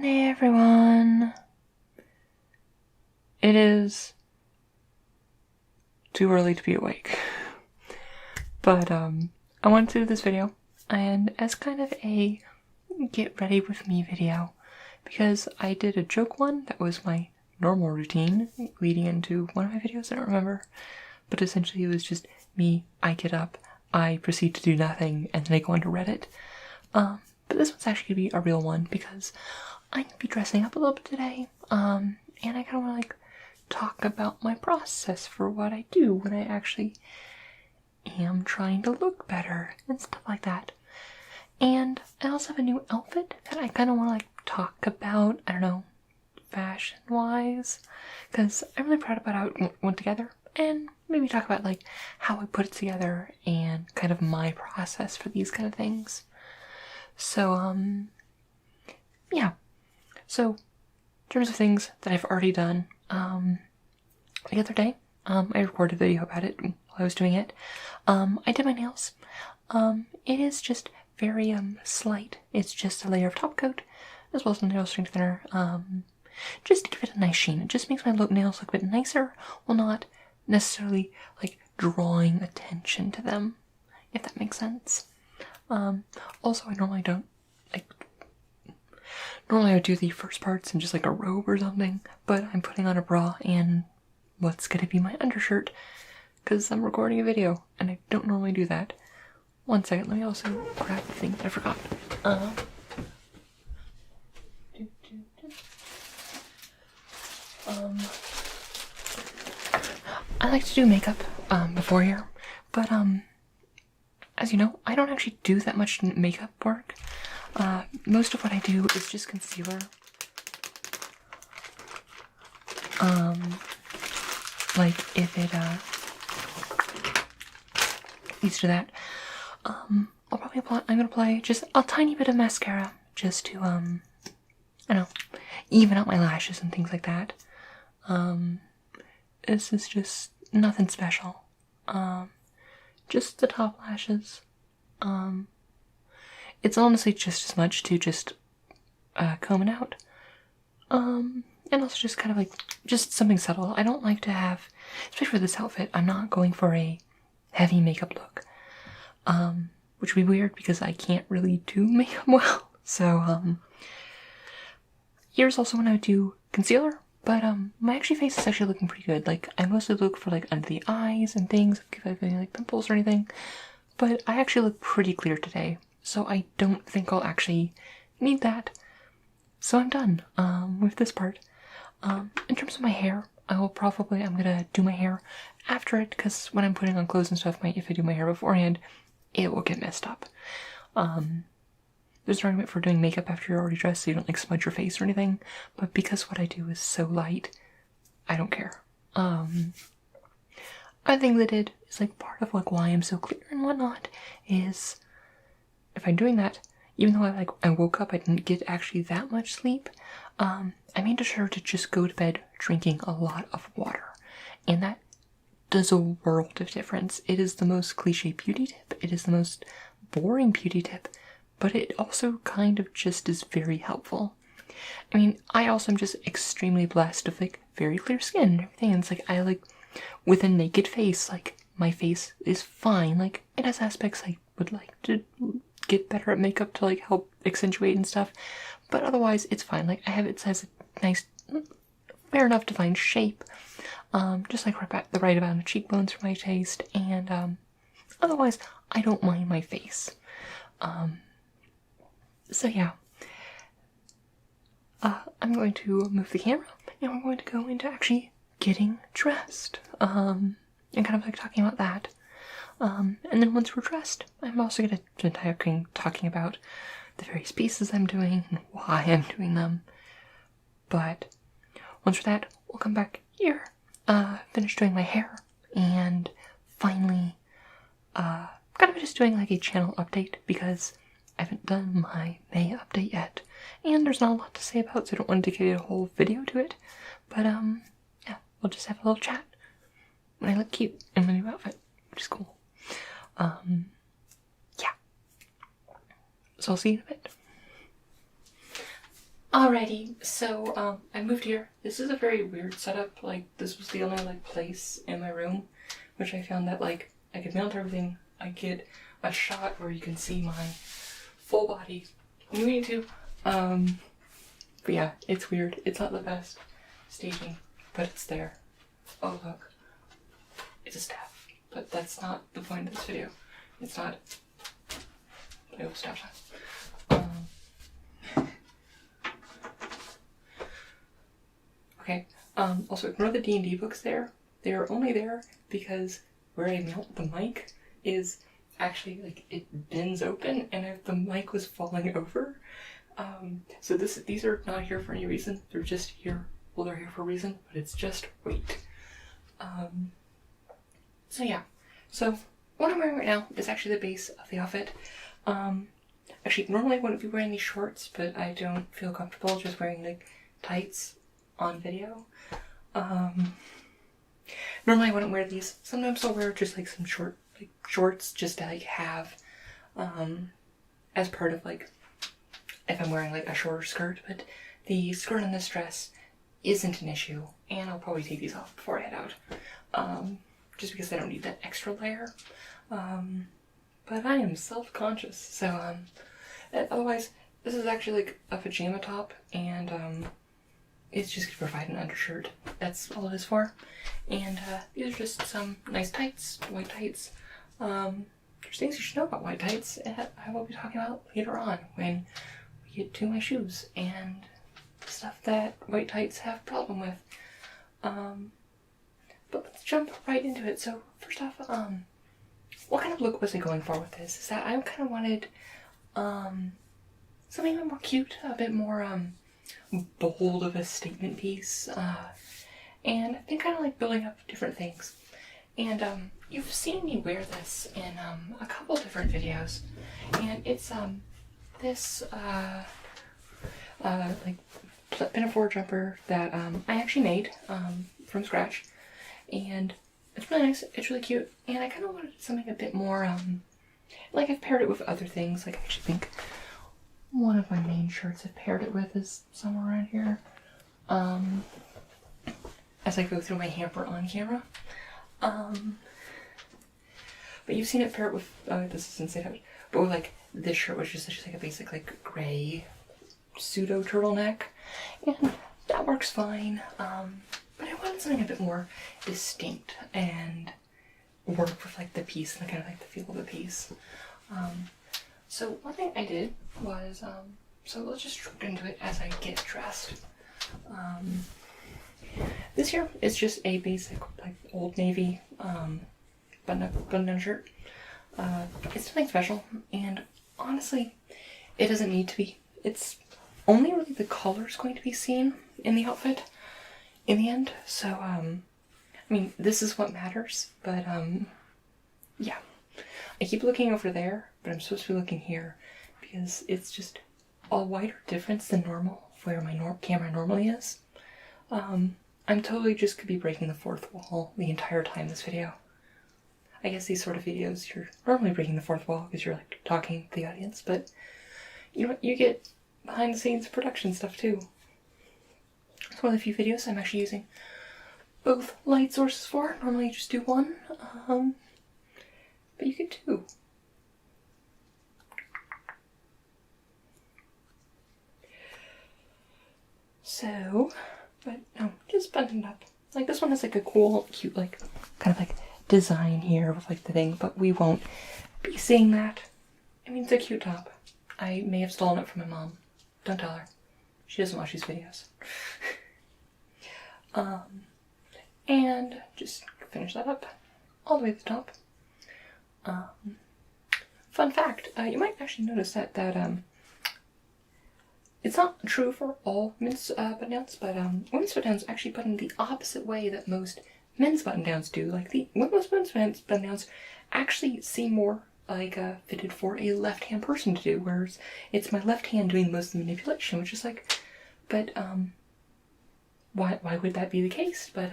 Hey everyone! It is too early to be awake, but I wanted to do this video, and as kind of a get ready with me video, because I did a joke one that was my normal routine leading into one of my videos, I don't remember, but essentially it was just me, I get up, I proceed to do nothing, and then I go onto Reddit. But this one's actually gonna be a real one because I'm gonna be dressing up a little bit today, and I kind of want to talk about my process for what I do when I actually am trying to look better and stuff like that. And I also have a new outfit that I kind of want to talk about, I don't know, fashion-wise, because I'm really proud about how it went together, and maybe talk about how I put it together and kind of my process for these kind of things. So, yeah. So, in terms of things that I've already done, the other day, I recorded a video about it while I was doing it. I did my nails. It is just very, slight. It's just a layer of top coat, as well as some nail strengthener, just to give it a nice sheen. It just makes my nails look a bit nicer, while not necessarily, drawing attention to them, if that makes sense. Also, I normally don't, normally I would do the first parts in just a robe or something, but I'm putting on a bra and what's gonna be my undershirt, because I'm recording a video, and I don't normally do that. One second, let me also grab the thing that I forgot. I like to do makeup, before here, but, as you know, I don't actually do that much makeup work. Most of what I do is just concealer. If it, needs to do that, I'm gonna apply just a tiny bit of mascara, just to, I don't know, even out my lashes and things like that. This is just nothing special. Just the top lashes. It's honestly just as much to just comb it out. And also just kind of just something subtle. I don't like to have, especially for this outfit, I'm not going for a heavy makeup look. Which would be weird because I can't really do makeup well. So, here's also when I would do concealer. But, my face is actually looking pretty good. I mostly look for, under the eyes and things, if I have any, pimples or anything. But I actually look pretty clear today, so I don't think I'll actually need that. So I'm done, with this part. In terms of my hair, I'm gonna do my hair after it, because when I'm putting on clothes and stuff, if I do my hair beforehand, it will get messed up. There's an argument for doing makeup after you're already dressed so you don't smudge your face or anything, but because what I do is so light, I don't care. I think that it is part of why I'm so clear and whatnot is if I'm doing that, even though I woke up, I didn't get actually that much sleep, I made sure to just go to bed drinking a lot of water, and that does a world of difference. It is the most cliche beauty tip, it is the most boring beauty tip, but it also kind of just is very helpful. I mean, I also am just extremely blessed with very clear skin and everything, and it's with a naked face, my face is fine. It has aspects I would like to get better at makeup to help accentuate and stuff, but otherwise it's fine. I have it has a nice, fair enough defined shape, just the right amount of cheekbones for my taste, and otherwise I don't mind my face. So yeah, I'm going to move the camera, and we're going to go into actually getting dressed, and kind of talking about that. And then once we're dressed, I'm also going to be talking about the various pieces I'm doing and why I'm doing them. But once for that, we'll come back here, finish doing my hair, and finally, kind of just doing a channel update because I haven't done my May update yet, and there's not a lot to say about it, so I don't want to dedicate a whole video to it. But yeah, we'll just have a little chat when I look cute in my new outfit, which is cool. Yeah. So I'll see you in a bit. Alrighty, so I moved here. This is a very weird setup. Like, this was the only like place in my room, which I found that like I could mount everything. I get a shot where you can see my full body. You need to. But yeah, it's weird. It's not the best staging, but it's there. Oh look, it's a staff. But that's not the point of this video. It's not. I hope staff time. Okay. Also, ignore the D&D books there. They are only there because where I mount the mic is actually like it bends open, and if the mic was falling over. So these are not here for any reason. They're just here. Well, they're here for a reason, but it's just weight. So yeah. So what I'm wearing right now is actually the base of the outfit. Actually, normally I wouldn't be wearing these shorts, but I don't feel comfortable just wearing like tights on video. Normally I wouldn't wear these. Sometimes I'll wear just like some shorts just to like have as part of like if I'm wearing like a shorter skirt, but the skirt on this dress isn't an issue, and I'll probably take these off before I head out. Just because I don't need that extra layer. But I am self-conscious, so otherwise this is actually like a pajama top, and it's just to provide an undershirt. That's all it is for. And these are just some nice tights, white tights. There's things you should know about white tights I will be talking about later on when we get to my shoes and stuff that white tights have a problem with. But let's jump right into it. So first off, what kind of look was I going for with this? Is that I kind of wanted something a bit more cute, a bit more bold of a statement piece, and I've been kind of like building up different things. And you've seen me wear this in a couple different videos, and it's this like pinafore jumper that I actually made from scratch, and it's really nice. It's really cute, and I kind of wanted something a bit more like I've paired it with other things. Like I actually think one of my main shirts I've paired it with is somewhere around here. As I go through my hamper on camera. But you've seen it paired with, this is insane, but with like this shirt, which is just like a basic like gray pseudo turtleneck, and that works fine. But I wanted something a bit more distinct and work with like the piece and kind of like the feel of the piece. So one thing I did was, so let's just jump into it as I get dressed. This here is just a basic like Old Navy button-down shirt. It's nothing special, and honestly, it doesn't need to be. It's only really the color's going to be seen in the outfit in the end. So, I mean, this is what matters, but yeah. I keep looking over there, but I'm supposed to be looking here because it's just a wider difference than normal where my camera normally is. I'm totally just could be breaking the fourth wall the entire time this video. I guess these sort of videos, you're normally breaking the fourth wall because you're like talking to the audience, but you know what, you get behind the scenes production stuff too. It's one of the few videos I'm actually using both light sources for. Normally you just do one, but you get two. So, but no, just buttoned up. Like this one has like a cool, cute, like kind of like design here with like the thing, but we won't be seeing that. I mean, it's a cute top. I may have stolen it from my mom. Don't tell her. She doesn't watch these videos. And just finish that up all the way to the top. Fun fact, you might actually notice that it's not true for all men's button-downs, but women's button-downs actually button the opposite way that most men's button-downs do. Like most men's button-downs actually seem more like fitted for a left-hand person to do, whereas it's my left hand doing most of the manipulation, which is like, but why would that be the case? But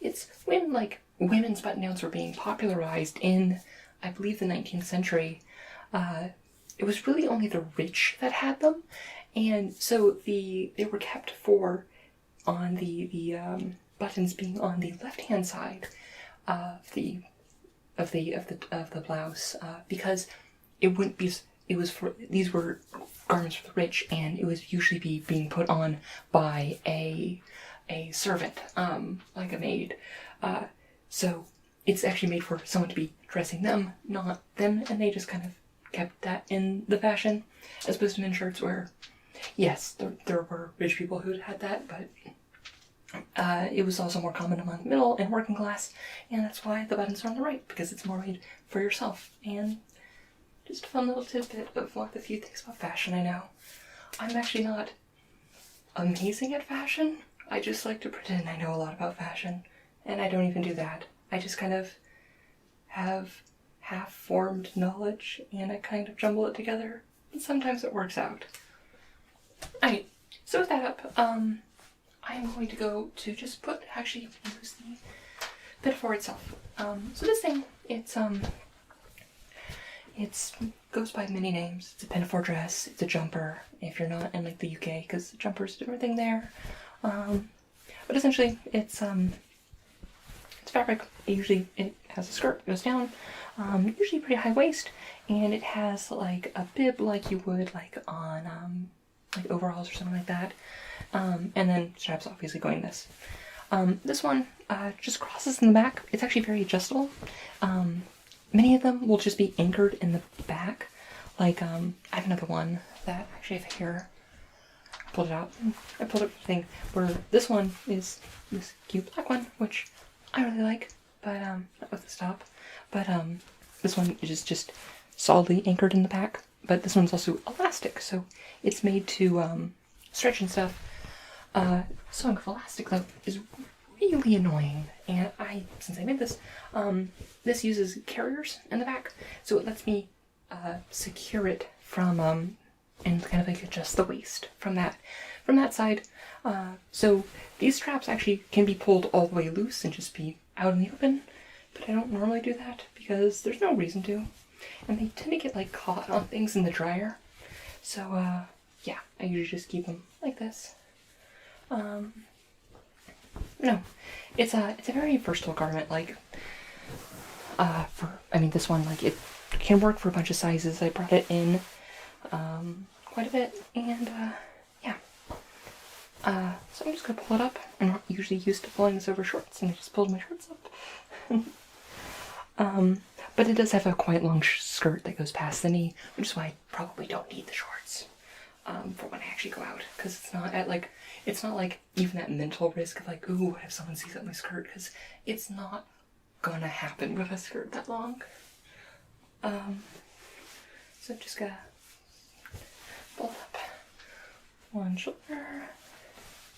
it's when like women's button-downs were being popularized in, I believe, the 19th century. It was really only the rich that had them, And so they were kept for on the buttons being on the left-hand side of the blouse, because it wouldn't be. It was for, these were garments for the rich, and it was usually being put on by a servant, like a maid. So it's actually made for someone to be dressing them, not them, and they just kind of kept that in the fashion, as opposed to men's shirts where, yes, there were rich people who had that, but it was also more common among middle and working class, and that's why the buttons are on the right, because it's more made for yourself. And just a fun little tidbit of one of the few things about fashion I know. I'm actually not amazing at fashion. I just like to pretend I know a lot about fashion, and I don't even do that. I just kind of have half-formed knowledge, and I kind of jumble it together, and sometimes it works out. Alright, so with that up, I'm going to go to just use the pinafore itself. So this thing, it goes by many names. It's a pinafore dress, it's a jumper, if you're not in like the UK, because the jumper's a different thing there. But essentially, it's fabric. It has a skirt, goes down, usually pretty high waist, and it has like a bib like you would like on like overalls or something like that. And then straps obviously going this. This one just crosses in the back. It's actually very adjustable. Many of them will just be anchored in the back. Like, I have another one that actually I have here. I pulled it out. I pulled up the thing where this one is this cute black one, which I really like, but not with the stop. But this one is just solidly anchored in the back. But this one's also elastic, so it's made to stretch and stuff. Sewing with elastic though is really annoying, and since I made this, this uses carriers in the back, so it lets me secure it from and kind of like adjust the waist from that side. So these straps actually can be pulled all the way loose and just be out in the open, but I don't normally do that because there's no reason to, and they tend to get like caught on things in the dryer. So yeah, I usually just keep them like this. No, it's a very versatile garment. Like, this one, like, it can work for a bunch of sizes. I brought it in, quite a bit, and, yeah. So I'm just gonna pull it up. I'm not usually used to pulling this over shorts, and I just pulled my shorts up. But it does have a quite long skirt that goes past the knee, which is why I probably don't need the shorts, for when I actually go out, because it's not like even that mental risk of like, ooh, what if someone sees up my skirt, because it's not gonna happen with a skirt that long. So I'm just gonna pull up one shoulder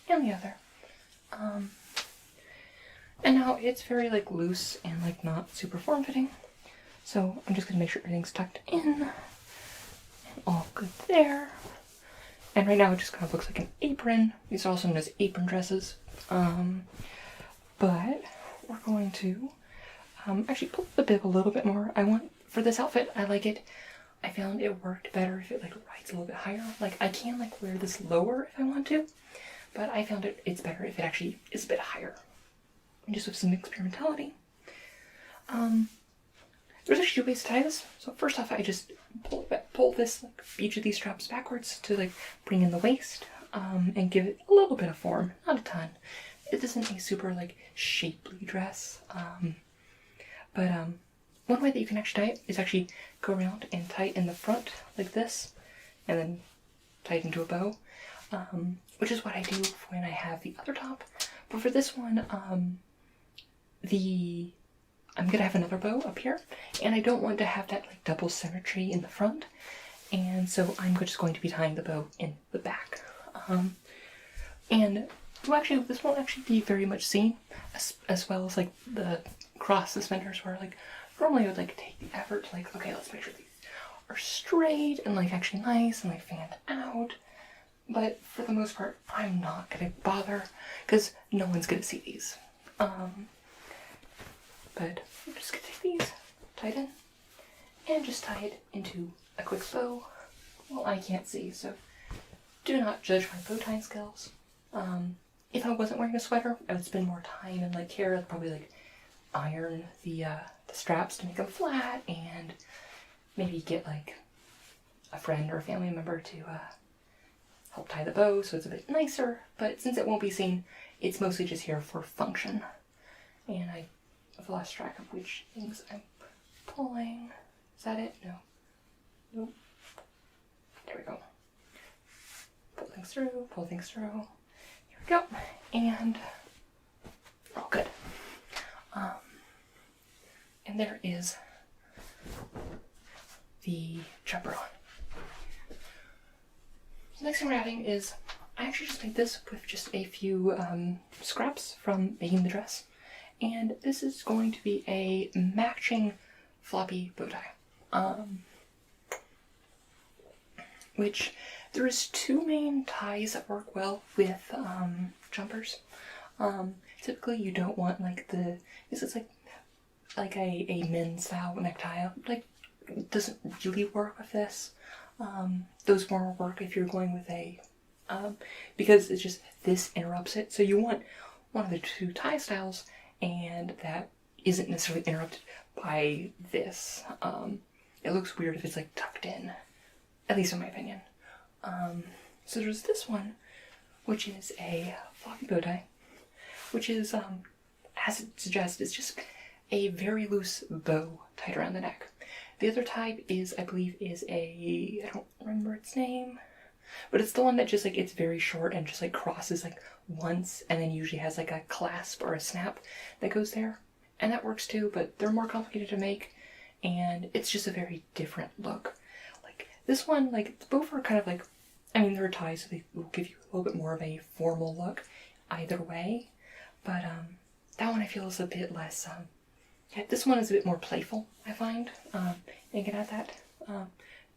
and the other. And now it's very like loose and like not super form-fitting. So I'm just gonna make sure everything's tucked in and all good there. And right now it just kind of looks like an apron. These are also known as apron dresses. But we're going to actually pull the bib a little bit more. For this outfit, I like it. I found it worked better if it like rides a little bit higher. Like I can like wear this lower if I want to, but I found it's better if it actually is a bit higher. And just with some experimentality. There's actually 2 ways to tie this. So first off, I just pull this, like, each of these straps backwards to like bring in the waist, and give it a little bit of form, not a ton. It isn't a super like shapely dress, but one way that you can actually tie it is actually go around and tie it in the front like this, and then tie it into a bow, which is what I do when I have the other top. But for this one, I'm gonna have another bow up here, and I don't want to have that like double symmetry in the front, and so I'm just going to be tying the bow in the back. And this won't actually be very much seen, as well as like the cross suspenders, where like normally I would like take the effort to like, okay, let's make sure these are straight and like actually nice and like fanned out. But for the most part, I'm not gonna bother because no one's gonna see these. But I'm just gonna take these, tie it in, and just tie it into a quick bow. Well, I can't see, so do not judge my bow tying skills. If I wasn't wearing a sweater, I would spend more time and like care. I'd probably like iron the straps to make them flat, and maybe get like a friend or a family member to help tie the bow so it's a bit nicer. But since it won't be seen, it's mostly just here for function. And I've lost track of which things I'm pulling. Is that it? No. Nope. There we go. Pull things through, pull things through. Here we go. And we're all good. And there is the jumper on. The next thing we're adding is, I actually just made this with just a few scraps from making the dress. And this is going to be a matching floppy bow tie. Which, there's two main ties that work well with jumpers. Typically you don't want like this is like a men's style necktie. Like, it doesn't really work with this. Those more work if you're going with a, because it's just, this interrupts it. So you want one of the two tie styles, and that isn't necessarily interrupted by this. It looks weird if it's like tucked in, at least in my opinion. So there's this one, which is a floppy bow tie, which is, as it suggests, it's just a very loose bow tied around the neck. The other type is, I believe, I don't remember its name, but it's the one that just like, it's very short and just like crosses like once, and then usually has like a clasp or a snap that goes there. And that works too, but they're more complicated to make, and it's just a very different look. Like this one, like both are kind of like, I mean, they're ties, so they will give you a little bit more of a formal look either way. But that one I feel is a bit less, this one is a bit more playful, I find. And you can add that. I'm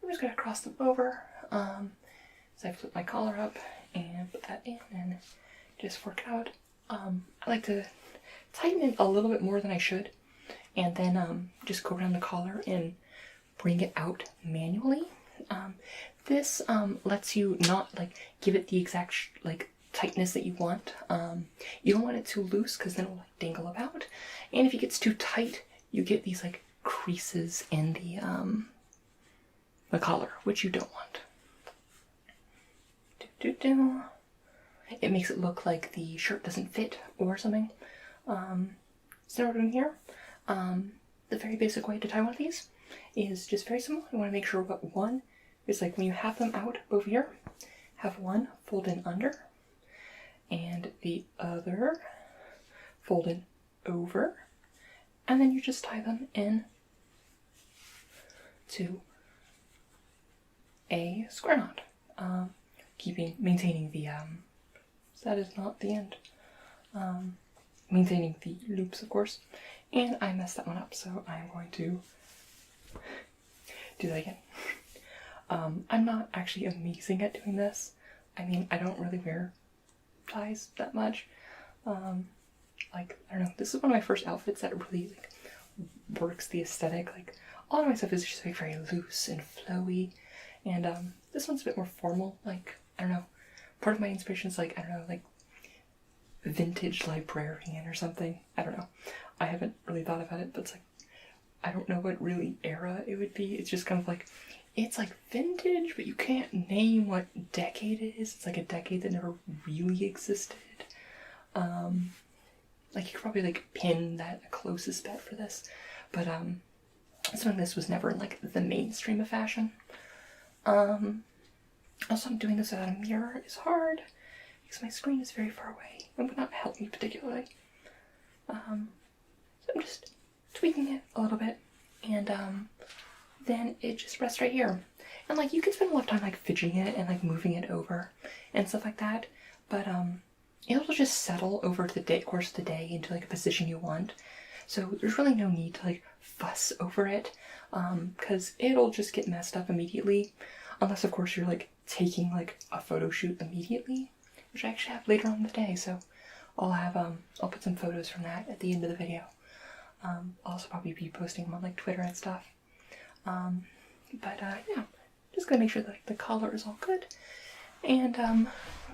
just gonna cross them over. So I flip my collar up and put that in and just work it out. I like to tighten it a little bit more than I should, and then just go around the collar and bring it out manually. This lets you not like give it the exact like tightness that you want. You don't want it too loose because then it will like dangle about, and if it gets too tight, you get these like creases in the collar, which you don't want. It makes it look like the shirt doesn't fit or something. So what we're doing here, the very basic way to tie one of these is just very simple. You want to make sure what one is like when you have them out over here, have one fold in under and the other fold in over, and then you just tie them in to a square knot, maintaining the so that is not the end, maintaining the loops, of course. And I messed that one up, so I'm going to do that again. I'm not actually amazing at doing this. I mean, I don't really wear ties that much. Like, I don't know, this is one of my first outfits that really like works the aesthetic. Like, all of my stuff is just like very loose and flowy, and this one's a bit more formal. Like, I don't know, part of my inspiration is like, I don't know, like vintage librarian or something. I don't know. I haven't really thought about it, but it's like, I don't know what really era it would be. It's just kind of like, it's like vintage, but you can't name what decade it is. It's like a decade that never really existed. Like, you could probably like pin that closest bet for this, but something like this was never in like the mainstream of fashion. Also, I'm doing this without a mirror. It's hard because my screen is very far away. It would not help me particularly. So I'm just tweaking it a little bit, and then it just rests right here. And like, you can spend a lot of time like fidgeting it and like moving it over and stuff like that, but it'll just settle over the course of the day into like a position you want. So there's really no need to like fuss over it, because it'll just get messed up immediately, unless of course you're like taking like a photo shoot immediately, which I actually have later on in the day. So I'll put some photos from that at the end of the video. I'll also probably be posting them on like Twitter and stuff. Yeah, just gonna make sure that the collar is all good, And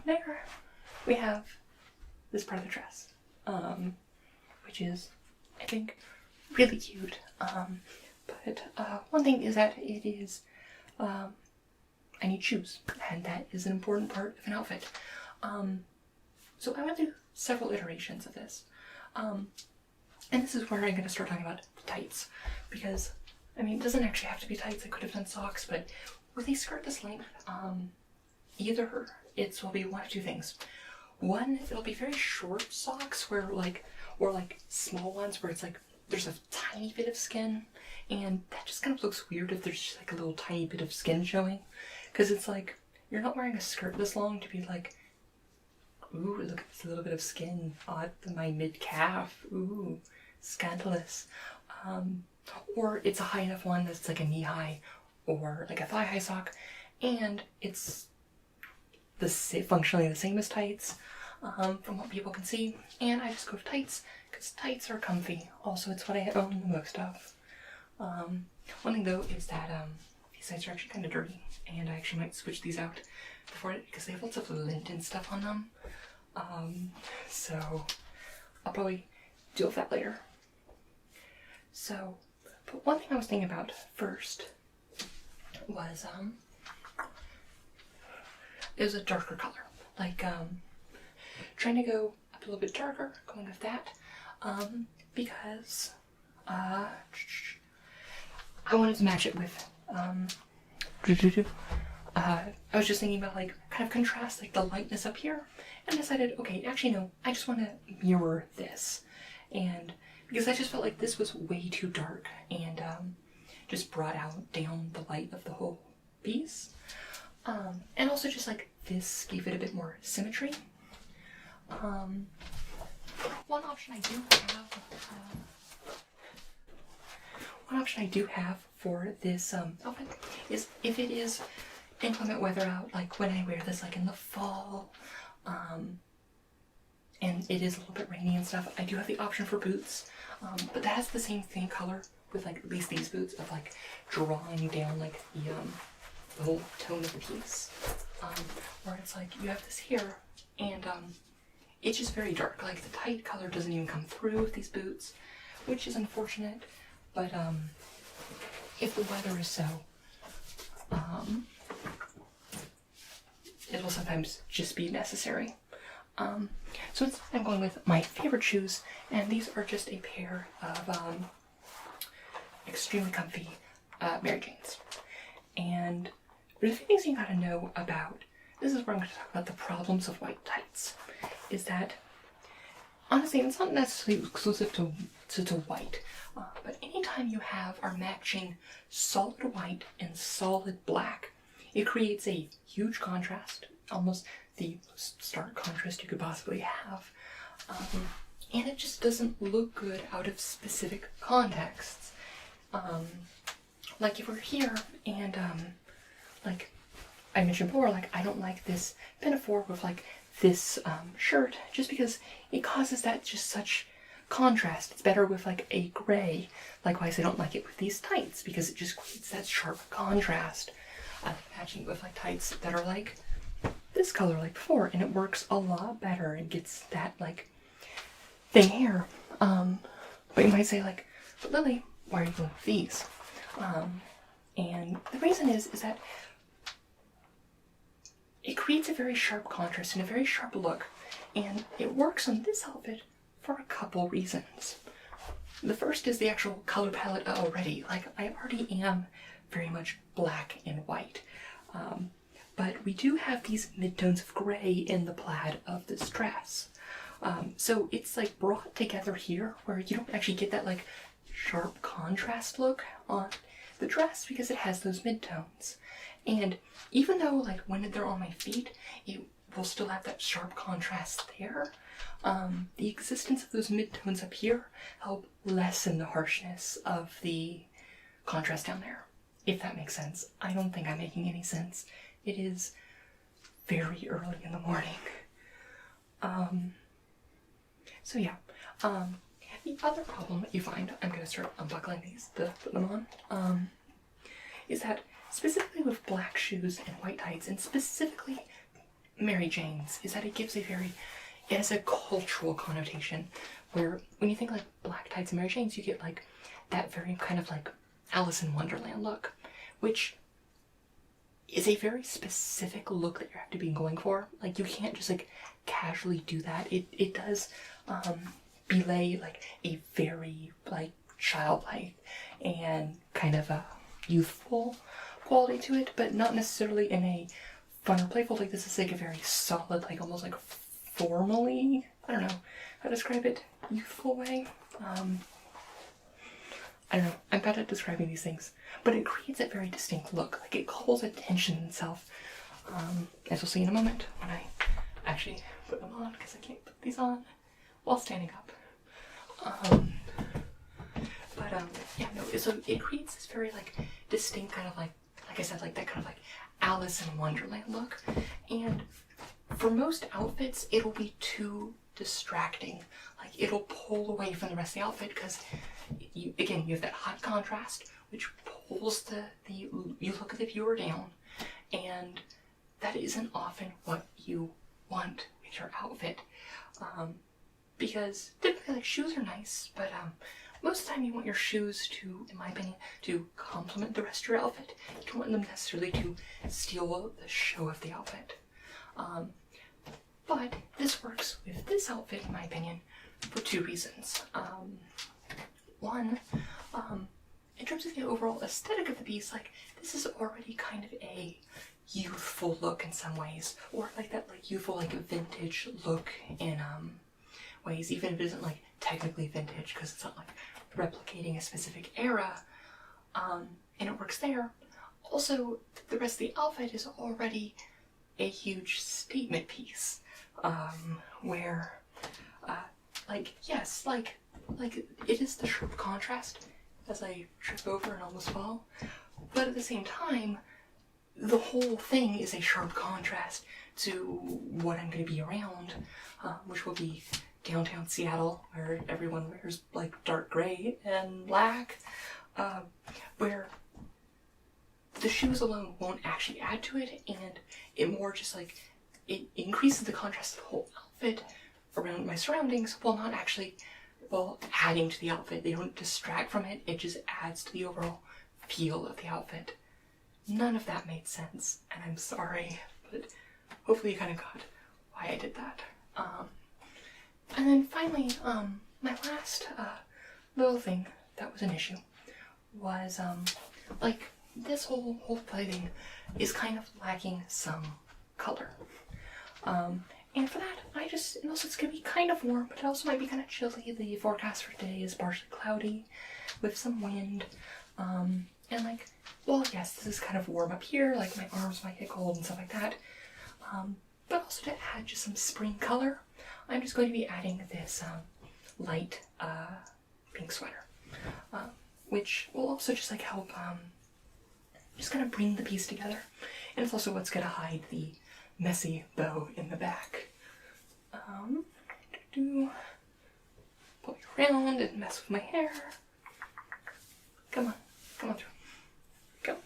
there we have this part of the dress, which is, I think, really cute. But one thing is that it is, I need shoes, and that is an important part of an outfit. So I went through several iterations of this. And this is where I'm going to start talking about tights, because, I mean, it doesn't actually have to be tights. I could have done socks, but with a skirt this length, either it will be one of two things. One, it'll be very short socks where or small ones where it's like there's a tiny bit of skin, and that just kind of looks weird if there's just like a little tiny bit of skin showing, because it's like you're not wearing a skirt this long to be like, ooh, look at this little bit of skin on my mid-calf, ooh, scandalous. Or it's a high enough one that's like a knee-high or like a thigh-high sock, and it's functionally the same as tights, from what people can see. And I just go with tights because tights are comfy. Also, it's what I own the most of. One thing though is that these tights are actually kind of dirty, and I actually might switch these out before it because they have lots of lint and stuff on them. So I'll probably deal with that later. So, but one thing I was thinking about first was it was a darker color, like trying to go up a little bit darker, going with that, because I wanted to match it with I was just thinking about like kind of contrast like the lightness up here, and decided, okay, actually no, I just want to mirror this, and because I just felt like this was way too dark and just brought out down the light of the whole piece, and also just like this gave it a bit more symmetry. One option I do have for this outfit is if it is inclement weather out, like when I wear this like in the fall, and it is a little bit rainy and stuff, I do have the option for boots, but that has the same color with like at least these boots of like drawing down like the whole tone of the piece, where it's like you have this here and it's just very dark, like the tight color doesn't even come through with these boots, which is unfortunate, but if the weather is so, it will sometimes just be necessary. So instead I'm going with my favorite shoes, and these are just a pair of extremely comfy Mary Janes. And the things you gotta know about, this is where I'm gonna talk about the problems of white tights, is that honestly it's not necessarily exclusive to white, but anytime you are matching solid white and solid black, it creates a huge contrast, almost the most stark contrast you could possibly have, and it just doesn't look good out of specific contexts. Like if we're here and like I mentioned before, like I don't like this pinafore with like this shirt, just because it causes that just such contrast. It's better with like a gray. Likewise, I don't like it with these tights because it just creates that sharp contrast. I like matching it with like tights that are like this color like before, and it works a lot better and gets that like thing here. But you might say like, but Lily, why are you going with these? And the reason is that it creates a very sharp contrast and a very sharp look, and it works on this outfit for a couple reasons. The first is the actual color palette already. Like I already am very much black and white, but we do have these midtones of gray in the plaid of this dress. So it's like brought together here where you don't actually get that like sharp contrast look on the dress because it has those midtones. And even though like when they're on my feet, it will still have that sharp contrast there, the existence of those midtones up here help lessen the harshness of the contrast down there, if that makes sense. I don't think I'm making any sense. It is very early in the morning. So yeah, the other problem you find, I'm going to start unbuckling these to put them on, is that specifically with black shoes and white tights, and specifically Mary Jane's is that it has a cultural connotation where when you think like black tights and Mary Jane's, you get like that very kind of like Alice in Wonderland look, which is a very specific look that you have to be going for. Like you can't just like casually do that. It does belay like a very like childlike and kind of a youthful quality to it, but not necessarily in a fun or playful. Like this is like a very solid, like almost like formally, I don't know how to describe it, youthful way. I don't know, I'm bad at describing these things, but it creates a very distinct look. Like it calls attention to itself, as we'll see in a moment when I actually put them on, because I can't put these on while standing up. Yeah, no, so it creates this very like distinct kind of like I said, like that kind of like Alice in Wonderland look. And for most outfits, it'll be too distracting. Like it'll pull away from the rest of the outfit because you have that hot contrast which pulls you look at the viewer down, and that isn't often what you want with your outfit. Because typically like shoes are nice, but most of the time you want your shoes to, in my opinion, to complement the rest of your outfit. You don't want them necessarily to steal the show of the outfit. But this works with this outfit, in my opinion, for two reasons. One, in terms of the overall aesthetic of the piece, like this is already kind of a youthful look in some ways, or like that like youthful like vintage look in ways, even if it isn't like technically vintage because it's not like replicating a specific era, and it works there. Also, the rest of the outfit is already a huge statement piece, where like yes, like it is the sharp contrast as I trip over and almost fall, but at the same time the whole thing is a sharp contrast to what I'm going to be around, which will be downtown Seattle, where everyone wears like dark gray and black, where the shoes alone won't actually add to it, and it more just like it increases the contrast of the whole outfit around my surroundings while not actually adding to the outfit. They don't distract from it, it just adds to the overall feel of the outfit. None of that made sense, and I'm sorry, but hopefully you kind of got why I did that. And then finally, my last little thing that was an issue was like this whole clothing is kind of lacking some color. And for that, and also it's gonna be kind of warm, but it also might be kind of chilly. The forecast for today is partially cloudy with some wind. And like, well, yes, this is kind of warm up here, like my arms might get cold and stuff like that. But also to add just some spring color, I'm just going to be adding this light pink sweater, which will also just like help just kind of bring the piece together. And it's also what's going to hide the messy bow in the back. Pull you around and mess with my hair. Come on through. Go.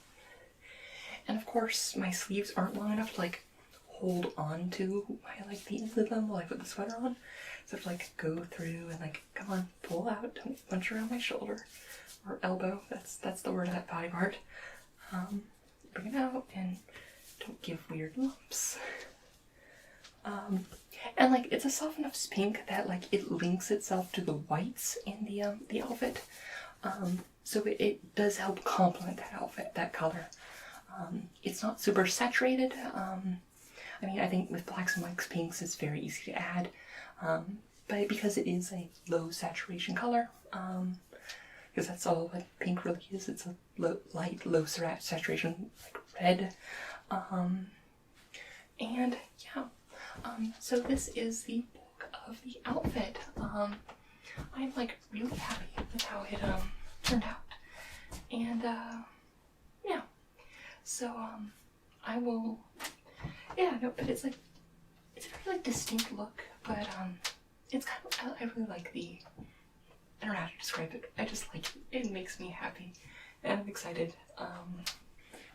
And of course, my sleeves aren't long enough to like hold on to the ends of them while I put the sweater on. So I have to like go through and like, come on, pull out, don't bunch around my shoulder or elbow. That's the word of that body part. Bring it out and don't give weird lumps. And like it's a soft enough pink that like it links itself to the whites in the outfit. So it does help complement that outfit, that color. It's not super saturated. I mean, I think with blacks and whites, pinks, it's very easy to add. But because it is a low saturation color, because that's all what pink really is, it's a light, low saturation, like red. And yeah, so this is the bulk of the outfit. I'm like really happy with how it turned out. And yeah, so I will, yeah, no, but it's a very like distinct look, but it's kind of, I really like I don't know how to describe it, I just like it. It makes me happy, and I'm excited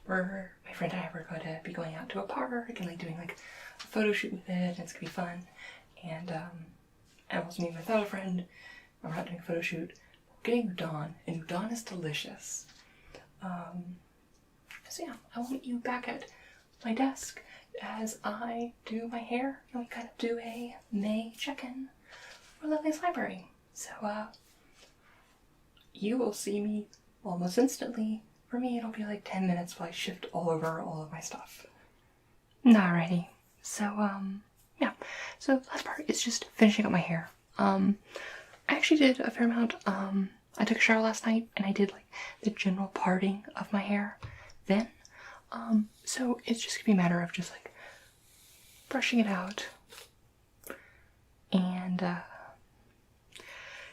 for my friend and I were going to be going out to a park and like doing like a photo shoot with it, and it's gonna be fun. And I was meeting with another friend. We're out doing a photo shoot. We're getting udon, and udon is delicious. So yeah, I will meet you back at my desk as I do my hair, and we kind of do a May check-in for Lily's library. So you will see me almost instantly. For me, it'll be like 10 minutes while I shift all over all of my stuff. Alrighty. So, yeah. So the last part is just finishing up my hair. I actually did a fair amount. I took a shower last night and I did like the general parting of my hair then. So it's just gonna be a matter of just like brushing it out and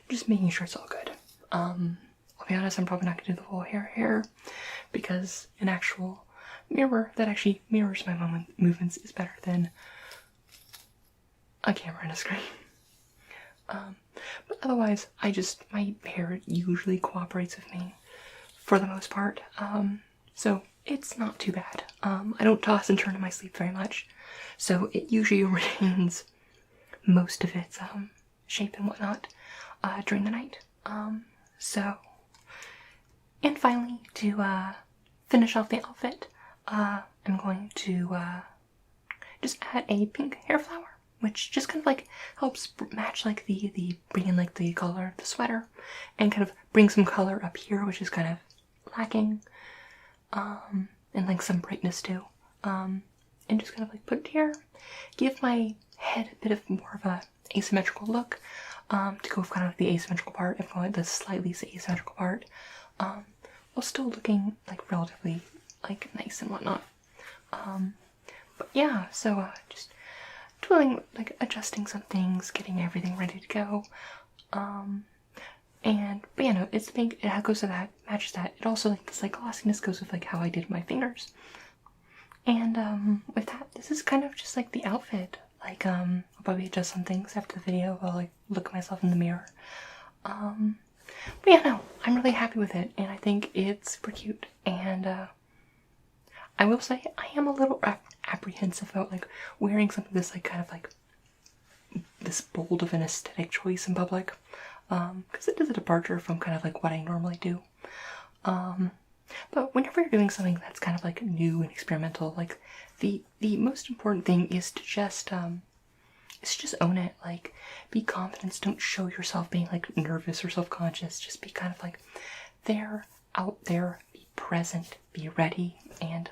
just making sure it's all good. I'll be honest, I'm probably not gonna do the whole hair here because an actual mirror that actually mirrors my movements is better than a camera and a screen. But otherwise, my hair usually cooperates with me for the most part. So it's not too bad. I don't toss and turn in my sleep very much, so it usually retains most of its shape and whatnot during the night. And finally, to finish off the outfit, I'm going to just add a pink hair flower, which just kind of like helps match like the bring in like the color of the sweater, and kind of bring some color up here, which is kind of lacking, and like some brightness too. And just kind of like put it here, give my head a bit of more of a asymmetrical look, to go with kind of the asymmetrical part, if going the slightly asymmetrical part, while still looking like relatively like nice and whatnot. But yeah, so just twiddling, like adjusting some things, getting everything ready to go. But yeah, no, it's pink. It goes to that, matches that. It also like this like glossiness goes with like how I did my fingers. And with that, this is kind of just like the outfit. Like I'll probably adjust some things after the video while I like look at myself in the mirror. But yeah, no, I'm really happy with it, and I think it's super cute. And I will say I am a little apprehensive about like wearing something this like kind of like this bold of an aesthetic choice in public, because it is a departure from kind of like what I normally do. But whenever you're doing something that's kind of like new and experimental, like the most important thing is to just own it. Like, be confident. Don't show yourself being like nervous or self-conscious. Just be kind of like there, out there, be present, be ready, and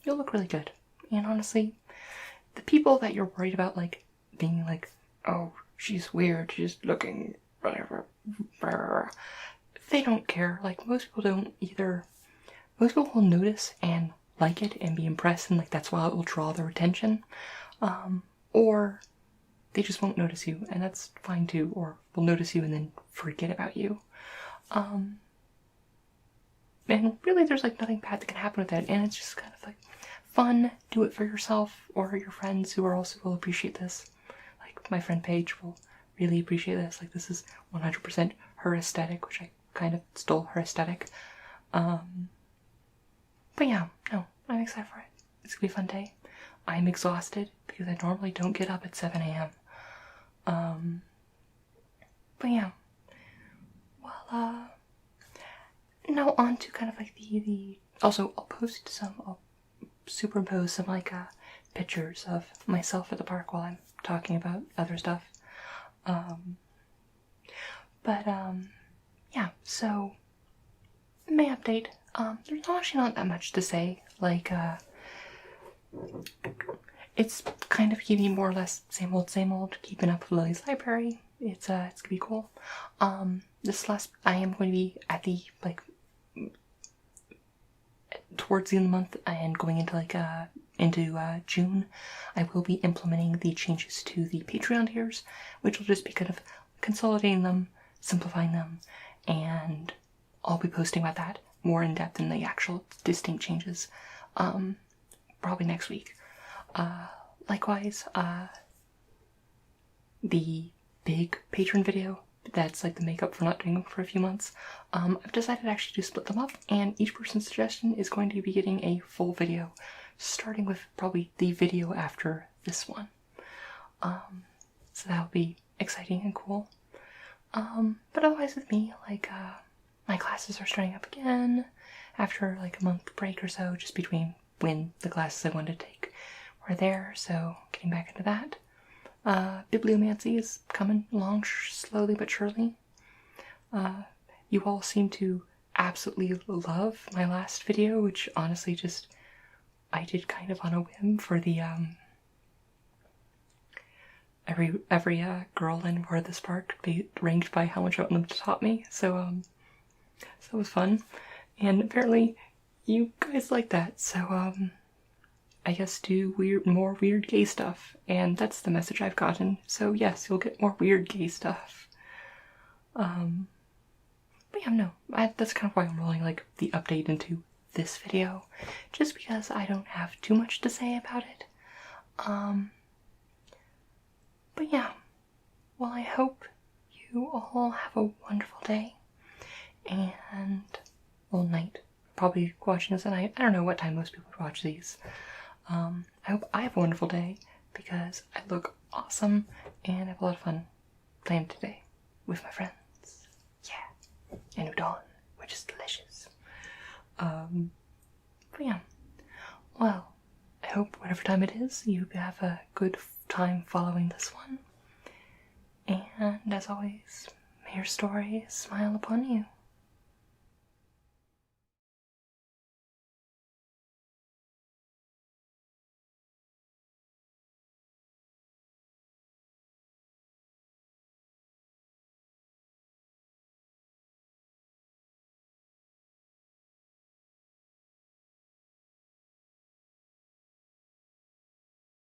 you'll look really good. And honestly, the people that you're worried about like being like, oh, she's weird, she's looking whatever, they don't care. Like, most people don't either. Most people will notice and like it and be impressed, and like that's why it will draw their attention. Or they just won't notice you, and that's fine too, or will notice you and then forget about you. And really there's like nothing bad that can happen with that, and it's just kind of like fun. Do it for yourself or your friends who are also will appreciate this. Like my friend Paige will really appreciate this. Like, this is 100% her aesthetic, which I kind of stole her aesthetic. But yeah, no, I'm excited for it. It's gonna be a fun day. I'm exhausted because I normally don't get up at 7 a.m. But yeah. Well, now on to kind of like the also I'll superimpose some like pictures of myself at the park while I'm talking about other stuff. Yeah, so May update. There's actually not that much to say. Like, it's kind of keeping more or less same old, keeping up with Lily's library. It's gonna be cool. I am going to be at the, like, towards the end of the month and going into, like, into June, I will be implementing the changes to the Patreon tiers, which will just be kind of consolidating them, simplifying them, and I'll be posting about that more in depth in the actual distinct changes, probably next week. Likewise, the big patron video that's like the makeup for not doing them for a few months. I've decided actually to split them up, and each person's suggestion is going to be getting a full video, starting with probably the video after this one. So that'll be exciting and cool. But otherwise with me, like, my classes are starting up again after like a month break or so, just between when the classes I wanted to take were there, so getting back into that. Bibliomancy is coming along slowly but surely. You all seem to absolutely love my last video, which honestly just I did kind of on a whim for the every girl in War of the Spark be ranked by how much them taught me. So it was fun, and apparently you guys like that. So I guess do more weird gay stuff, and that's the message I've gotten. So yes, you'll get more weird gay stuff. But yeah, no, that's kind of why I'm rolling like the update into this video, just because I don't have too much to say about it. But yeah, well, I hope you all have a wonderful day, and, well, night. Probably watching this at night. I don't know what time most people watch these. I hope I have a wonderful day, because I look awesome, and I have a lot of fun playing today with my friends. Yeah, and udon, which is delicious. But yeah, well, I hope whatever time it is, you have a good time following this one. And as always, may your story smile upon you.